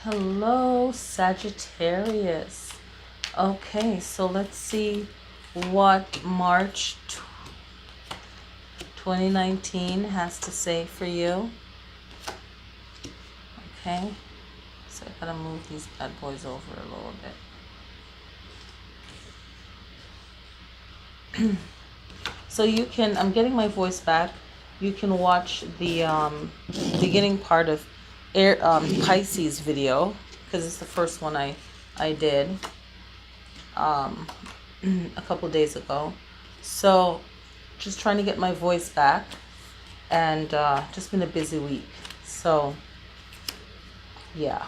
Hello, Sagittarius. Okay, so let's see what March 2019 has to say for you. Okay, so I gotta move these bad boys over a little bit. So you can, I'm getting my voice back. You can watch the beginning part of Pisces video, because it's the first one I did a couple days ago. So just trying to get my voice back, and just been a busy week. So yeah.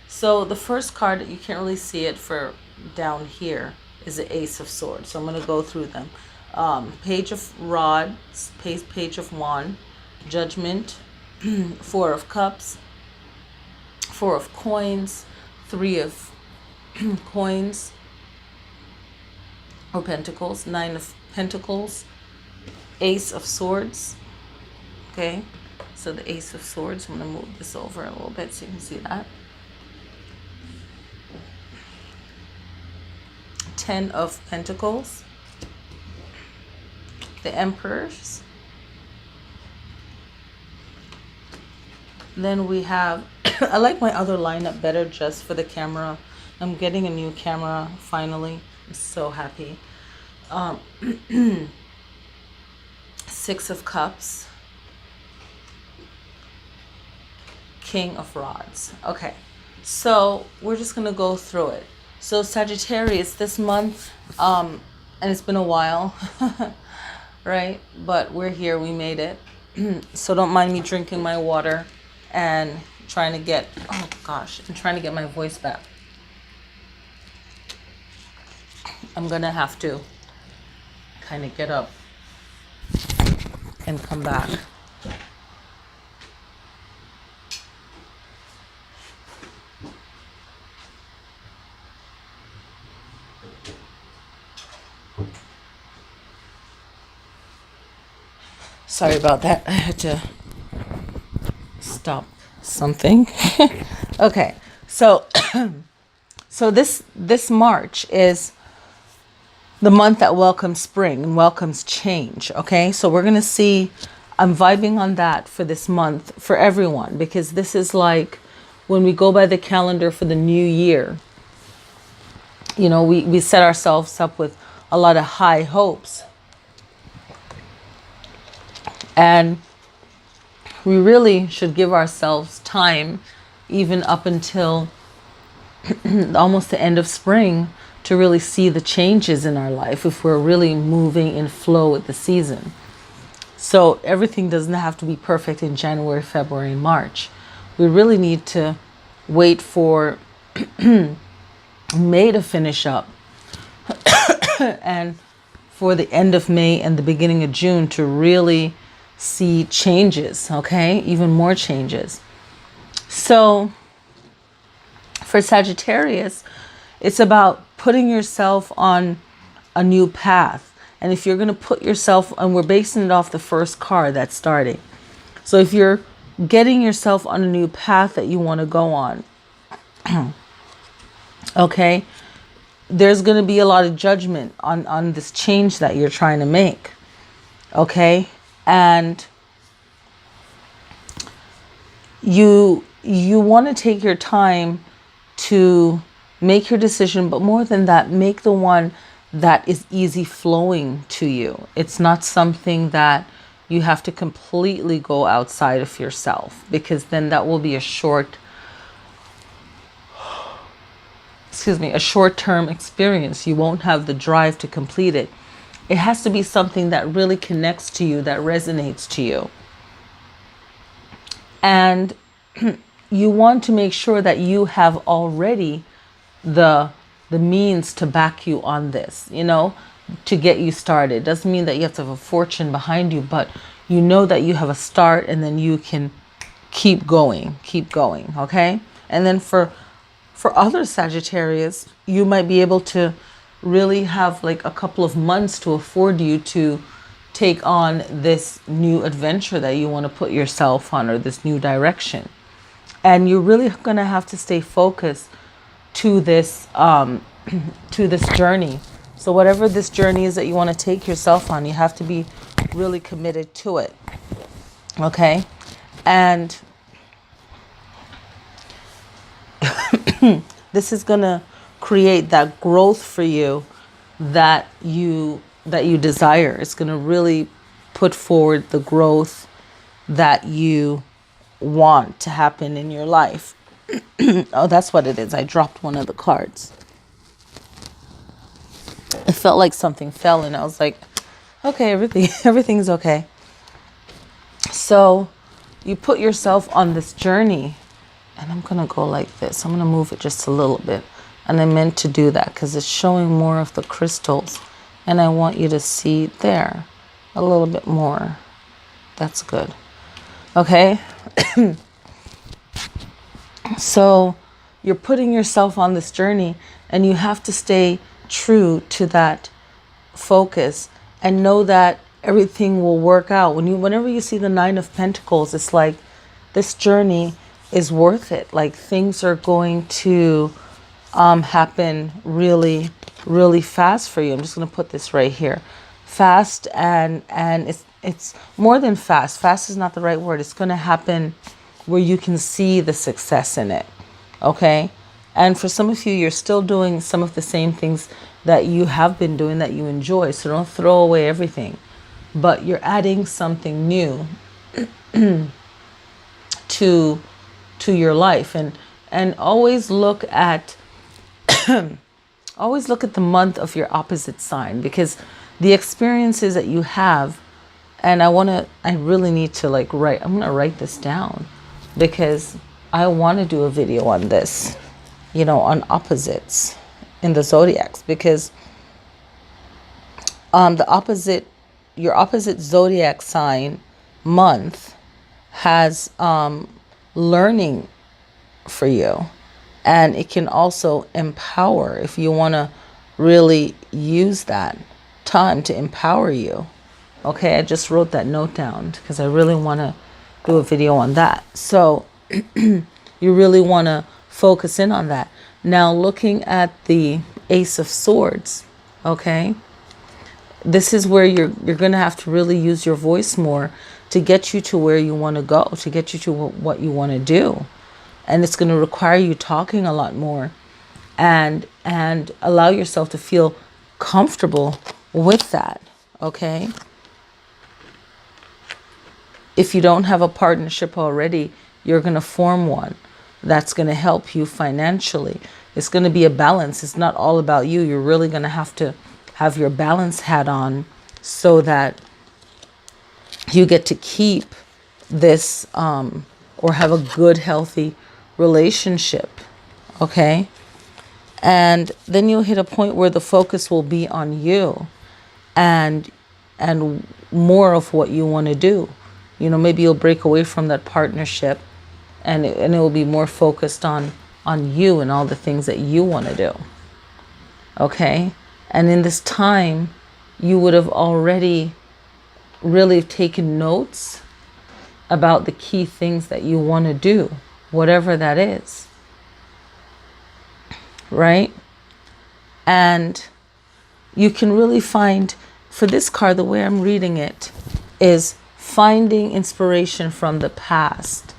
So the first card, you can't really see it for down here, is the Ace of Swords. So I'm going to go through them. Page of Rods, Page of Wand, Judgment, Four of Cups, Four of Coins, Three of Coins or Pentacles, Nine of Pentacles, Ace of Swords. Okay, so the Ace of Swords, I'm going to move this over a little bit so you can see that. Ten of Pentacles, the Emperors. Then we have, I like my other lineup better just for the camera. I'm getting a new camera finally. I'm so happy. Six of Cups, King of Rods. Okay, so we're just gonna go through it. So Sagittarius, this month, and it's been a while, right? But we're here, we made it. So don't mind me drinking my water and trying to get, oh gosh, I'm trying to get my voice back. I'm gonna have to kind of get up and come back. Sorry about that. I had to stop something. Okay, so so this March is the month that welcomes spring and welcomes change. Okay, so we're gonna see, I'm vibing on that for this month for everyone, because this is like when we go by the calendar for the new year, you know, we set ourselves up with a lot of high hopes, and we really should give ourselves time, even up until almost the end of spring, to really see the changes in our life if we're really moving in flow with the season. So everything doesn't have to be perfect in January, February, and March. We really need to wait for May to finish up and for the end of May and the beginning of June to really see changes, okay? Even more changes. So for Sagittarius, it's about putting yourself on a new path. And if you're going to put yourself, and we're basing it off the first card that's starting. So if you're getting yourself on a new path that you want to go on, okay, there's going to be a lot of judgment on this change that you're trying to make, okay? And you want to take your time to make your decision, but more than that, make the one that is easy flowing to you. It's not something that you have to completely go outside of yourself, because then that will be a short-term experience. You won't have the drive to complete it. It has to be something that really connects to you, that resonates to you. And you want to make sure that you have already the means to back you on this, you know, to get you started. Doesn't mean that you have to have a fortune behind you, but you know that you have a start, and then you can keep going, okay? And then for other Sagittarius, you might be able to really have like a couple of months to afford you to take on this new adventure that you want to put yourself on, or this new direction. And you're really going to have to stay focused to this to this journey. So whatever this journey is that you want to take yourself on, you have to be really committed to it. Okay? And this is going to create that growth for you that you desire. It's going to really put forward the growth that you want to happen in your life. Oh, that's what it is. I dropped one of the cards. It felt like something fell, and I was like, okay, everything's okay. So you put yourself on this journey, and I'm going to go like this. I'm going to move it just a little bit. And I meant to do that because it's showing more of the crystals. And I want you to see there a little bit more. That's good. Okay. So you're putting yourself on this journey, and you have to stay true to that focus and know that everything will work out. Whenever you see the Nine of Pentacles, it's like this journey is worth it. Like things are going to happen really, really fast for you. I'm just going to put this right here. Fast, and it's more than fast. Fast is not the right word. It's going to happen where you can see the success in it. Okay? And for some of you, you're still doing some of the same things that you have been doing that you enjoy. So don't throw away everything. But you're adding something new to your life. And always look at always look at the month of your opposite sign, because the experiences that you have, and I really need to I'm going to write this down, because I want to do a video on this, on opposites in the zodiacs, because your opposite zodiac sign month has learning for you. And it can also empower, if you want to really use that time to empower you. Okay, I just wrote that note down because I really want to do a video on that. So you really want to focus in on that. Now, looking at the Ace of Swords, okay, this is where you're going to have to really use your voice more to get you to where you want to go, to get you to what you want to do. And it's going to require you talking a lot more, and allow yourself to feel comfortable with that, okay? If you don't have a partnership already, you're going to form one that's going to help you financially. It's going to be a balance. It's not all about you. You're really going to have your balance hat on so that you get to keep this or have a good, healthy relationship, okay? And then you'll hit a point where the focus will be on you and more of what you want to do. Maybe you'll break away from that partnership, and it will be more focused on you and all the things that you want to do, okay? And in this time, you would have already really taken notes about the key things that you want to do, whatever that is, right? And you can really find, for this card, the way I'm reading it is finding inspiration from the past,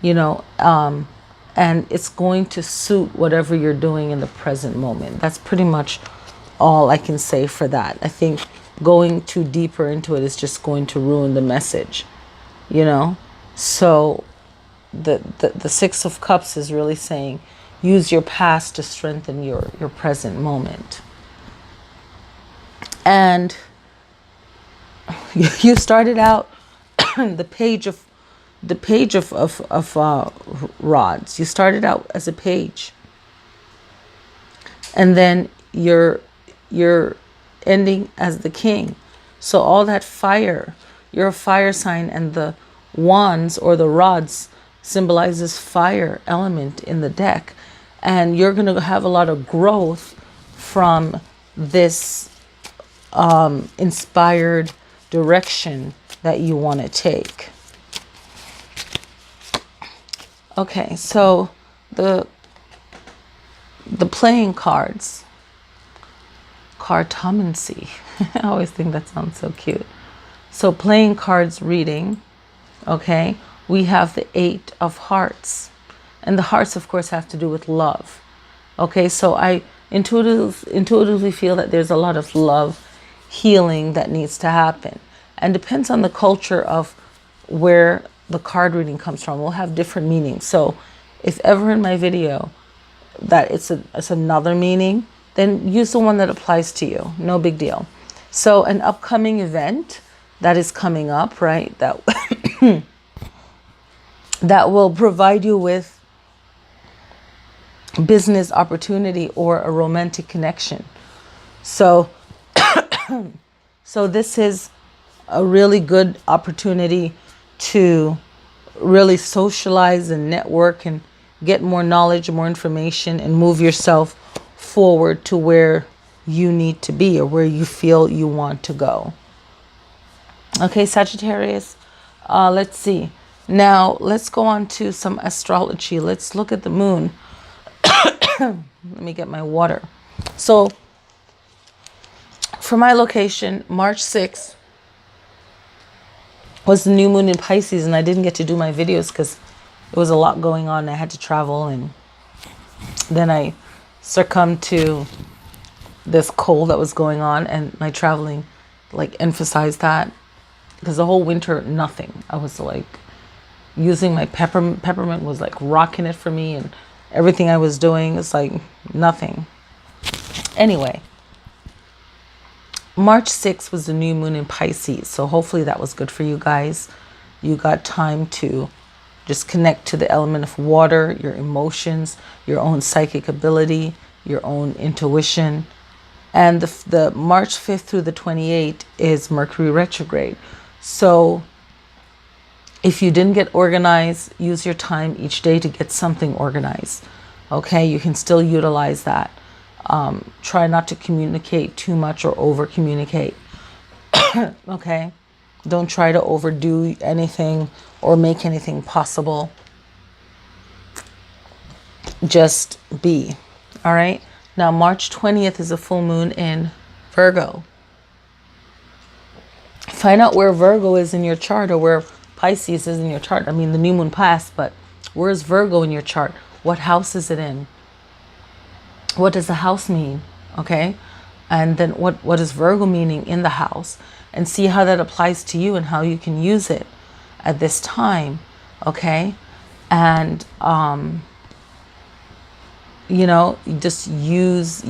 and it's going to suit whatever you're doing in the present moment. That's pretty much all I can say for that. I think going too deeper into it is just going to ruin the message, So the Six of Cups is really saying, use your past to strengthen your present moment. And you started out the page of rods. You started out as a page, and then you're ending as the king. So all that fire, you're a fire sign, and the wands or the rods symbolizes fire element in the deck, and you're going to have a lot of growth from this inspired direction that you want to take. Okay, so the playing cards, cartomancy. I always think that sounds so cute. So playing cards reading, okay, we have the 8 of hearts. And the hearts, of course, have to do with love. Okay, so I intuitively feel that there's a lot of love healing that needs to happen. And depends on the culture of where the card reading comes from. We'll have different meanings. So if ever in my video that it's another meaning, then use the one that applies to you. No big deal. So an upcoming event that is coming up, right? That that will provide you with business opportunity or a romantic connection. So so this is a really good opportunity to really socialize and network and get more knowledge, more information, and move yourself forward to where you need to be or where you feel you want to go. Okay, Sagittarius, let's see. Now, let's go on to some astrology. Let's look at the moon. Let me get my water. So, for my location, March 6th was the new moon in Pisces, and I didn't get to do my videos because there was a lot going on. I had to travel, and then I succumbed to this cold that was going on, and my traveling like emphasized that, because the whole winter, nothing. I was like using my peppermint was like rocking it for me, and everything I was doing is like nothing. Anyway, March 6th was the new moon in Pisces, so hopefully that was good for you guys. You got time to just connect to the element of water, your emotions, your own psychic ability, your own intuition. And the March 5th through the 28th is Mercury retrograde. So if you didn't get organized, use your time each day to get something organized. Okay, you can still utilize that. Try not to communicate too much or over communicate. Okay, don't try to overdo anything or make anything possible. Just be. All right. Now, March 20th is a full moon in Virgo. Find out where Virgo is in your chart, or where Pisces is in your chart. I mean, the new moon passed, but where's Virgo in your chart? What house is it in? What does the house mean? Okay. And then what is Virgo meaning in the house? And see how that applies to you and how you can use it at this time. Okay. And, you know, just use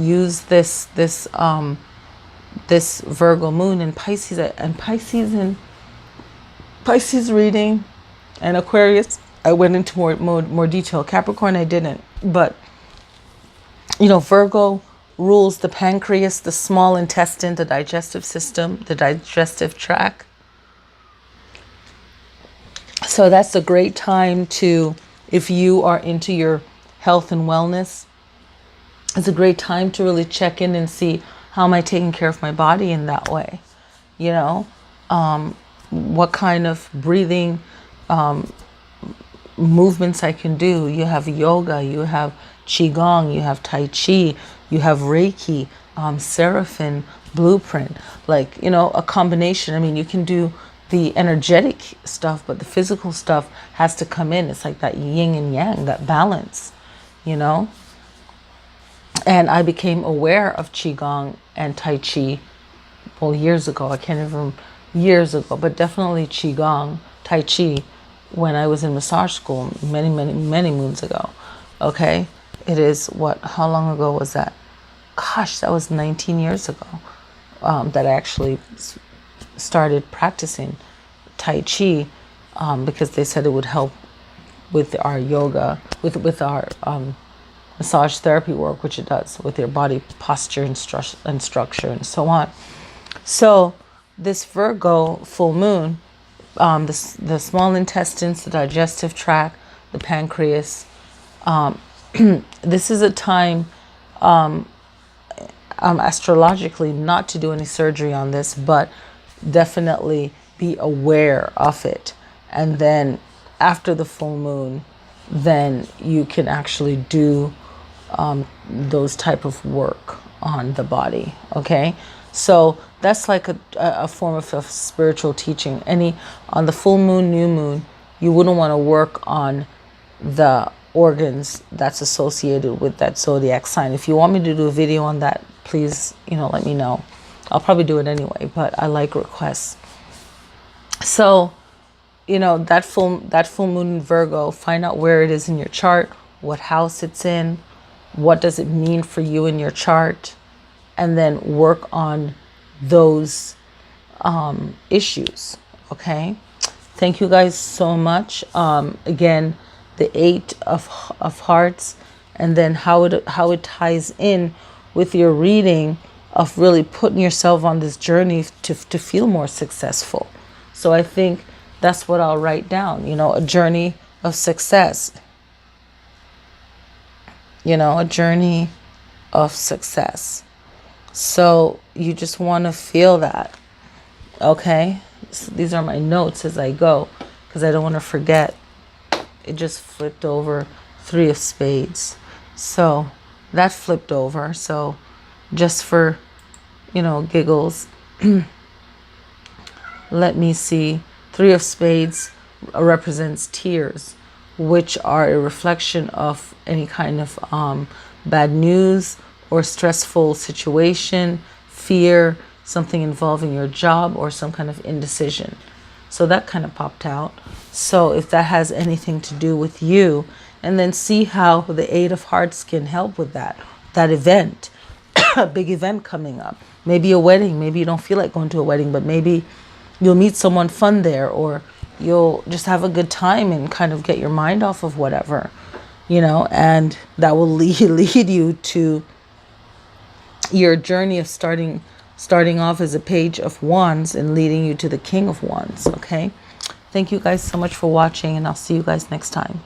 this Virgo moon in Pisces, and Pisces reading, and Aquarius I went into more detail. Capricorn I didn't, but you know, Virgo rules the pancreas, the small intestine, the digestive system, the digestive tract. So that's a great time to, if you are into your health and wellness, it's a great time to really check in and see, how am I taking care of my body in that way? You know, what kind of breathing movements I can do. You have yoga, you have qigong, you have tai chi, you have reiki, seraphim, blueprint, like, you know, a combination. I mean, you can do the energetic stuff, but the physical stuff has to come in. It's like that yin and yang, that balance, you know. And I became aware of qigong and tai chi, well, years ago. I can't even, years ago, but definitely qigong, tai chi, when I was in massage school many moons ago. Okay, it is what? How long ago was that? Gosh, that was 19 years ago that I actually started practicing tai chi, because they said it would help with our yoga, with our massage therapy work, which it does with your body posture and structure and so on. So this Virgo full moon, the small intestines, the digestive tract, the pancreas, this is a time astrologically not to do any surgery on this, but definitely be aware of it. And then after the full moon, then you can actually do those type of work on the body. Okay, so that's like a form of spiritual teaching. On the full moon, new moon, you wouldn't want to work on the organs that's associated with that zodiac sign. If you want me to do a video on that, please, let me know. I'll probably do it anyway, but I like requests. So, that full moon in Virgo, find out where it is in your chart, what house it's in, what does it mean for you in your chart, and then work on those issues. Okay, thank you guys so much. Again, the 8 of Hearts, and then how it ties in with your reading of really putting yourself on this journey to feel more successful. So I think that's what I'll write down, a journey of success. A journey of success. So you just want to feel that. Okay? So these are my notes as I go, because I don't want to forget. It just flipped over 3 of Spades. So that flipped over. So just for, giggles, let me see. 3 of Spades represents tears, which are a reflection of any kind of bad news or stressful situation, fear, something involving your job, or some kind of indecision. So that kind of popped out. So if that has anything to do with you, and then see how the 8 of Hearts can help with that event, a big event coming up. Maybe a wedding. Maybe you don't feel like going to a wedding, but maybe you'll meet someone fun there, or you'll just have a good time and kind of get your mind off of whatever, and that will lead you to your journey of starting off as a Page of Wands and leading you to the King of Wands. Okay, thank you guys so much for watching, and I'll see you guys next time.